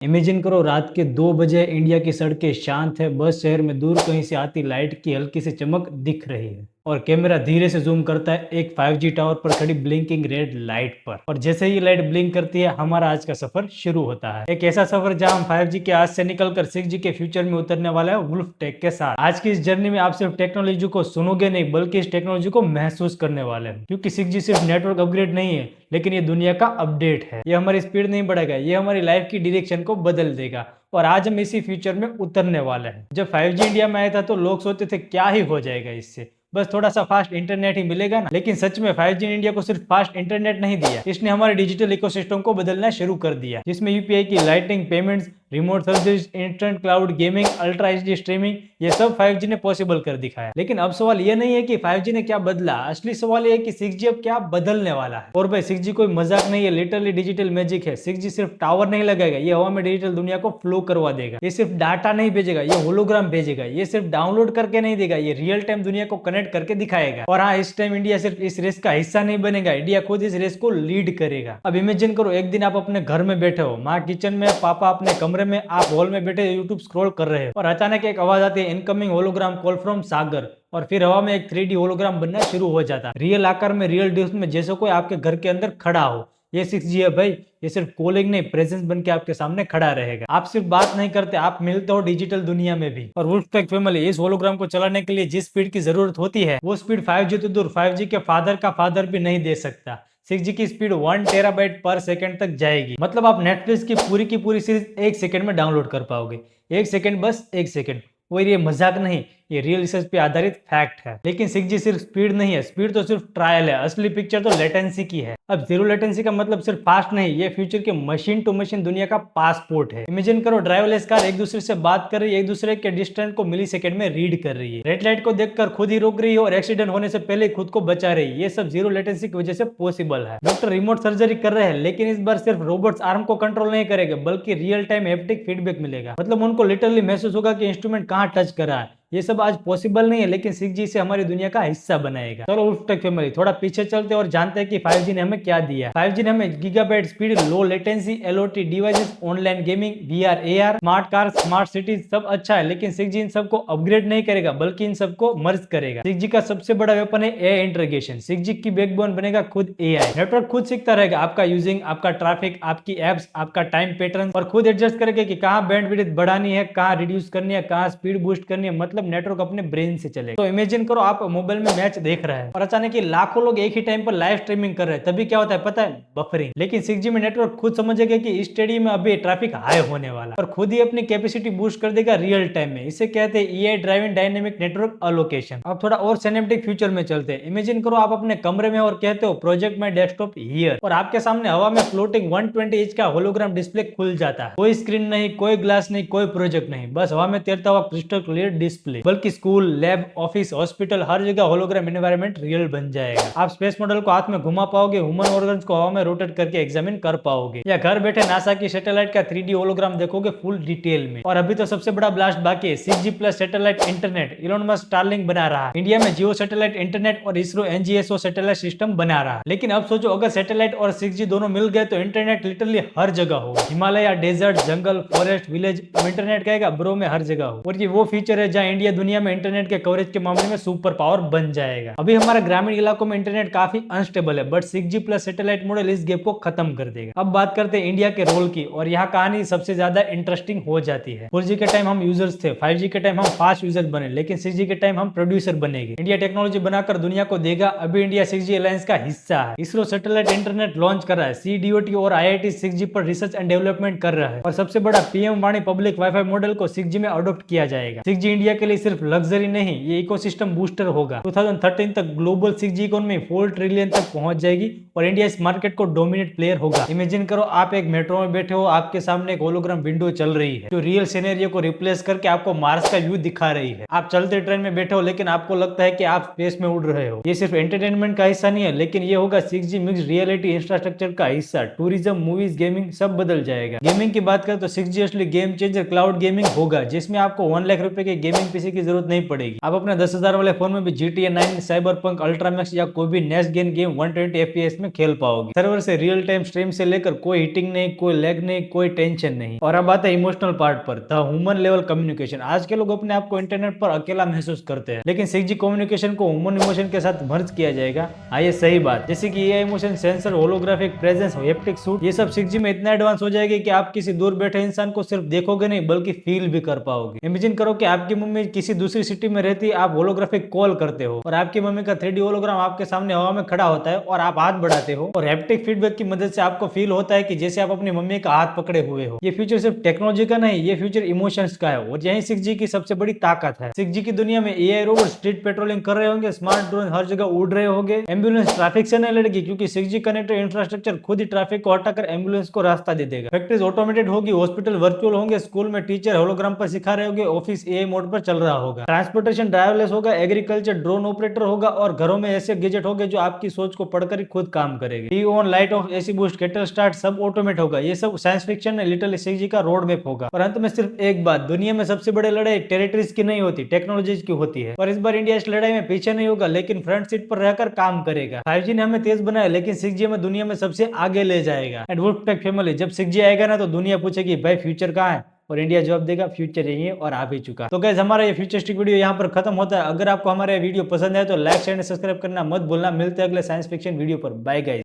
Imagine करो रात के 2 बजे इंडिया की सड़कें शांत है, बस शहर में दूर कहीं से आती लाइट की हल्की सी चमक दिख रही है और कैमरा धीरे से जूम करता है एक 5G टावर पर खड़ी ब्लिंकिंग रेड लाइट पर। और जैसे ही लाइट ब्लिंक करती है हमारा आज का सफर शुरू होता है, एक ऐसा सफर जहां हम 5G के आज से निकलकर 6G के फ्यूचर में उतरने वाला है वुल्फ टेक के साथ। आज की इस जर्नी में आप सिर्फ टेक्नोलॉजी को सुनोगे नहीं बल्कि इस टेक्नोलॉजी को महसूस करने वाले हैं, क्योंकि 6G सिर्फ नेटवर्क अपग्रेड नहीं है लेकिन ये दुनिया का अपडेट है। ये हमारी स्पीड नहीं बढ़ेगा, ये हमारी लाइफ की डायरेक्शन को बदल देगा और आज हम इसी फ्यूचर में उतरने वाले हैं। जब 5G इंडिया में आया था तो लोग सोचते थे क्या ही हो जाएगा इससे, बस थोड़ा सा फास्ट इंटरनेट ही मिलेगा ना। लेकिन सच में 5G ने इंडिया को सिर्फ फास्ट इंटरनेट नहीं दिया, इसने हमारे डिजिटल इकोसिस्टम को बदलना शुरू कर दिया, जिसमें यूपीआई की lighting payments, remote service, instant cloud gaming, ultra HD streaming, ये सब 5G ने पॉसिबल कर दिखाया। लेकिन अब सवाल ये नहीं है कि 5G ने क्या बदला, असली सवाल ये है कि 6G अब क्या बदलने वाला है। और भाई 6G कोई मजाक नहीं है, लिटरली डिजिटल मैजिक है। 6G सिर्फ टावर नहीं लगाएगा, ये हवा में डिजिटल दुनिया को फ्लो करवा देगा। ये सिर्फ डाटा नहीं भेजेगा, ये होलोग्राम भेजेगा। ये सिर्फ डाउनलोड करके नहीं देगा, ये रियल टाइम दुनिया को कनेक्ट करके दिखाएगा। और हाँ, इस टाइम इंडिया सिर्फ इस रेस का हिस्सा नहीं बनेगा, इंडिया खुद इस रेस को लीड करेगा। अब इमेजिन करो एक दिन आप अपने घर में बैठे हो, माँ किचन में, पापा अपने कमरे में, आप हॉल में बैठे यूट्यूब स्क्रॉल कर रहे हो और अचानक एक आवाज आती है, इनकमिंग होलोग्राम कॉल फ्रॉम सागर। और फिर हवा में एक 3D होलोग्राम बनना शुरू हो जाता है, रियल आकार में, रियल डिस्क में, जैसे कोई आपके घर के अंदर खड़ा हो। ये 6G है भाई, ये सिर्फ कॉलिंग नहीं, प्रेजेंस बन के आपके सामने खड़ा रहेगा। आप सिर्फ बात नहीं करते, आप मिलते हो डिजिटल दुनिया में भी। और वुल्फ टेक फैमिली, इस होलोग्राम को चलाने के लिए जिस स्पीड की जरूरत होती है वो स्पीड 5G तो दूर, 5G के फादर का फादर भी नहीं दे सकता। 6G की स्पीड 1 टेराबाइट पर सेकंड तक जाएगी, मतलब आप नेटफ्लिक्स की पूरी सीरीज 1 सेकंड में डाउनलोड कर पाओगे। 1 सेकंड, बस 1 सेकंड। और ये मजाक नहीं, ये रियल रिसर्च पे आधारित फैक्ट है। लेकिन 6G सिर्फ स्पीड नहीं है, स्पीड तो सिर्फ ट्रायल है, असली पिक्चर तो लेटेंसी की है। अब जीरो लेटेंसी का मतलब सिर्फ फास्ट नहीं, ये फ्यूचर के मशीन टू मशीन दुनिया का पासपोर्ट है। इमेजिन करो ड्राइवरलेस कार एक दूसरे से बात कर रही है, एक दूसरे के डिस्टेंस को मिलीसेकंड में रीड कर रही है, रेड लाइट को देखकर खुद ही रोक रही है और एक्सीडेंट होने से पहले खुद को बचा रही है। ये सब जीरो लेटेंसी की वजह से पॉसिबल है। डॉक्टर रिमोट सर्जरी कर रहे हैं लेकिन इस बार सिर्फ रोबोट्स आर्म को कंट्रोल नहीं करेंगे बल्कि रियल टाइम हैप्टिक फीडबैक मिलेगा, मतलब उनको लिटरली महसूस होगा कि इंस्ट्रूमेंट कहाँ टच कर रहा है। ये सब आज पॉसिबल नहीं है लेकिन 6G से हमारी दुनिया का हिस्सा बनाएगा। चलो वुल्फ टेक फैमिली थोड़ा पीछे चलते और जानते हैं कि 5G ने हमें क्या दिया। 5G ने हमें gigabyte speed, low latency, LOT devices, online gaming, VR, AR, smart car, smart cities, सब अच्छा है। लेकिन 6G इन सबको अपग्रेड नहीं करेगा बल्कि इन सबको मर्ज करेगा। 6G का सबसे बड़ा वेपन है AI इंटीग्रेशन। 6G की बैकबोन बनेगा खुद AI। नेटवर्क खुद सीखता रहेगा आपका यूजिंग, आपका ट्रैफिक, आपकी एप्स, आपका टाइम पैटर्न, और खुद एडजस्ट करेगा कि कहाँ बैंडविड्थ बढ़ानी है, कहाँ रिड्यूस करनी है, कहाँ स्पीड बूस्ट करनी है, मतलब नेटवर्क अपने ब्रेन से चलेगा। तो इमेजिन करो आप मोबाइल में मैच देख रहे हैं और अचानक ये लाखों लोग एक ही टाइम पर लाइव स्ट्रीमिंग कर रहे हैं, तभी क्या होता है पता है? बफरिंग। लेकिन 6G में नेटवर्क खुद समझेगा कि इस स्टेडियम में अभी ट्रैफिक हाई होने वाला और खुद ही अपनी कैपेसिटी बूस्ट कर देगा रियल टाइम में। इसे कहते हैं AI driven dynamic network allocation. अब थोड़ा और सिनेमैटिक फ्यूचर में चलते हैं। इमेजिन करो आप अपने कमरे में और कहते हो प्रोजेक्ट माय डेस्कटॉप हियर, और आपके सामने हवा में फ्लोटिंग 120 इंच का होलोग्राम डिस्प्ले खुल जाता है। कोई स्क्रीन नहीं, कोई ग्लास नहीं, कोई प्रोजेक्ट नहीं, बस हवा में तैरता हुआ क्रिस्टल क्लियर डिस्प्ले। बल्कि स्कूल, लैब, ऑफिस, हॉस्पिटल, हर जगह होलोग्राम एनवायरनमेंट रियल बन जाएगा। आप स्पेस मॉडल को हाथ में घुमा पाओगे, ह्यूमन ऑर्गन्स को हवा में रोटेट करके एग्जामिन कर पाओगे, या घर बैठे नासा की सैटेलाइट का 3D होलोग्राम देखोगे फुल डिटेल में। और अभी तो सबसे बड़ा ब्लास्ट बाकी है, 6G plus satellite internet. Elon Musk Starlink बना रहा है, इंडिया में जियो सैटेलाइट इंटरनेट और इसरो NGSO सैटेलाइट सिस्टम बना रहा है। लेकिन अब सोचो अगर सैटेलाइट और 6G दोनों मिल गए तो इंटरनेट लिटरली हर जगह होगा, हिमालय, डेजर्ट, जंगल, फॉरेस्ट, विलेज, इंटरनेट कहेगा ब्रो में हर जगह हो। और ये वो फीचर है जहां इंडिया दुनिया में इंटरनेट के कवरेज के मामले में सुपर पावर बन जाएगा। अभी हमारा ग्रामीण इलाकों में इंटरनेट काफी अनस्टेबल है, but 6G plus satellite model इस गैप को खत्म कर देगा। अब बात करते हैं इंडिया के रोल की, और यहाँ कहानी सबसे ज्यादा इंटरेस्टिंग हो जाती है। 4G के टाइम हम यूजर्स थे, 5G के टाइम हम फास्ट यूजर बने, लेकिन 6G के टाइम हम प्रोड्यूसर बनेंगे। इंडिया टेक्नोलॉजी बनाकर दुनिया को देगा। अभी इंडिया 6G अलायंस का हिस्सा है, इसरो सैटेलाइट इंटरनेट लॉन्च कर रहा है, CDOT और IIT 6G पर रिसर्च एंड डेवलपमेंट कर रहा है, और सबसे बड़ा PM वाणी पब्लिक वाईफाई मॉडल को 6G में अडॉप्ट किया जाएगा। 6G इंडिया के लिए सिर्फ लग्जरी नहीं, ये इकोसिस्टम बूस्टर होगा। 2013 तक ग्लोबल 6G इकोनॉमी 4 ट्रिलियन तक पहुंच जाएगी और इंडिया इस मार्केट को डोमिनेट प्लेयर होगा। इमेजिन करो आप एक मेट्रो में बैठे हो, आपके सामने एक होलोग्राम विंडो चल रही है जो रियल सिनेरियो को रिप्लेस करके आपको मार्स का व्यू दिखा रही है। आप चलते ट्रेन में बैठे हो लेकिन आपको लगता है कि आप स्पेस में उड़ रहे हो। ये सिर्फ एंटरटेनमेंट का हिस्सा नहीं है लेकिन ये होगा 6G मिक्स रियलिटी इंफ्रास्ट्रक्चर का हिस्सा। टूरिज्म, मूवीज, गेमिंग सब बदल जाएगा। गेमिंग की बात करें तो 6G असली गेम चेंजर क्लाउड गेमिंग होगा, जिसमें आपको 1 लाख रुपए के गेमिंग किसी की जरूरत नहीं पड़ेगी। आप अपने 10,000 वाले फोन में भी GTA 9, साइबरपंक, अल्ट्रामैक्स या कोई भी नेक्स्ट गेन गेम 120 FPS में खेल पाओगे। सर्वर से रियल टाइम स्ट्रीम से लेकर कोई हिटिंग नहीं, कोई लैग नहीं, कोई टेंशन नहीं। और अब आता है इमोशनल पार्ट पर, द ह्यूमन लेवल कम्युनिकेशन। आज के लोग अपने आप को इंटरनेट पर अकेला महसूस करते हैं, लेकिन 6G कम्युनिकेशन को ह्यूमन इमोशन के साथ मर्ज किया जाएगा। हाँ, ये सही बात, जैसे कि ये emotion sensor, holographic presence, haptic suit, ये सब 6G में इतना एडवांस हो जाएगी कि आप किसी दूर बैठे इंसान को सिर्फ देखोगे नहीं बल्कि फील भी कर पाओगे। इमेजिन करो कि आपकी मम्मी किसी दूसरी सिटी में रहती है, आप होलोग्राफिक कॉल करते हो और आपकी मम्मी का 3D होलोग्राम आपके सामने हवा में खड़ा होता है और आप हाथ बढ़ाते हो और हैप्टिक फीडबैक की मदद से आपको फील होता है कि जैसे आप अपनी मम्मी का हाथ पकड़े हुए हो। ये फ्यूचर सिर्फ टेक्नोलॉजी का नहीं, ये फ्यूचर इमोशंस का है और यही 6G की सबसे बड़ी ताकत है। 6G की दुनिया में AI रोबोट स्ट्रीट पेट्रोलिंग कर रहे होंगे, स्मार्ट ड्रोन हर जगह उड़ रहे होंगे, एम्बुलेंस ट्रैफिक से नहीं लड़ेगी क्योंकि 6G कनेक्टेड इंफ्रास्ट्रक्चर खुद ही ट्रैफिक को हटाकर एम्बुलेंस को रास्ता दे देगा। फैक्ट्रीज ऑटोमेटेड होगी, हॉस्पिटल वर्चुअल होंगे, स्कूल में टीचर होलोग्राम पर सिखा रहे होंगे, ऑफिस AI मोड पर चल रहा होगा, ट्रांसपोर्टेशन ड्राइवरलेस होगा, एग्रीकल्चर ड्रोन ऑपरेटर होगा और घरों में ऐसे गैजेट होंगे जो आपकी सोच को पढ़कर ही खुद काम करेंगे। T on, light of, AC boost, kettle start सब ऑटोमेट होगा। ये सब साइंस फिक्शन है, लिटिल 6G का रोड मैप होगा। और अंत में सिर्फ एक बात, दुनिया में सबसे बड़ी लड़ाई टेरिटरीज की नहीं होती, टेक्नोलॉजीज की होती है। और इस बार इंडिया इस लड़ाई में पीछे नहीं होगा लेकिन फ्रंट सीट पर रहकर काम करेगा। 5G ने हमें तेज बनाया लेकिन 6G में दुनिया में सबसे आगे ले जाएगा। एंड वुल्फपैक फैमिली, जब 6G आएगा ना तो दुनिया पूछेगी भाई फ्यूचर कहाँ है, और इंडिया जवाब देगा फ्यूचर यही है और आ भी चुका। तो गाइस, हमारा ये फ्यूचरिस्टिक वीडियो यहाँ पर खत्म होता है। अगर आपको हमारा वीडियो पसंद आए तो लाइक शेयर एंड सब्सक्राइब करना मत भूलना। मिलते हैं अगले साइंस फिक्शन वीडियो पर। Bye guys.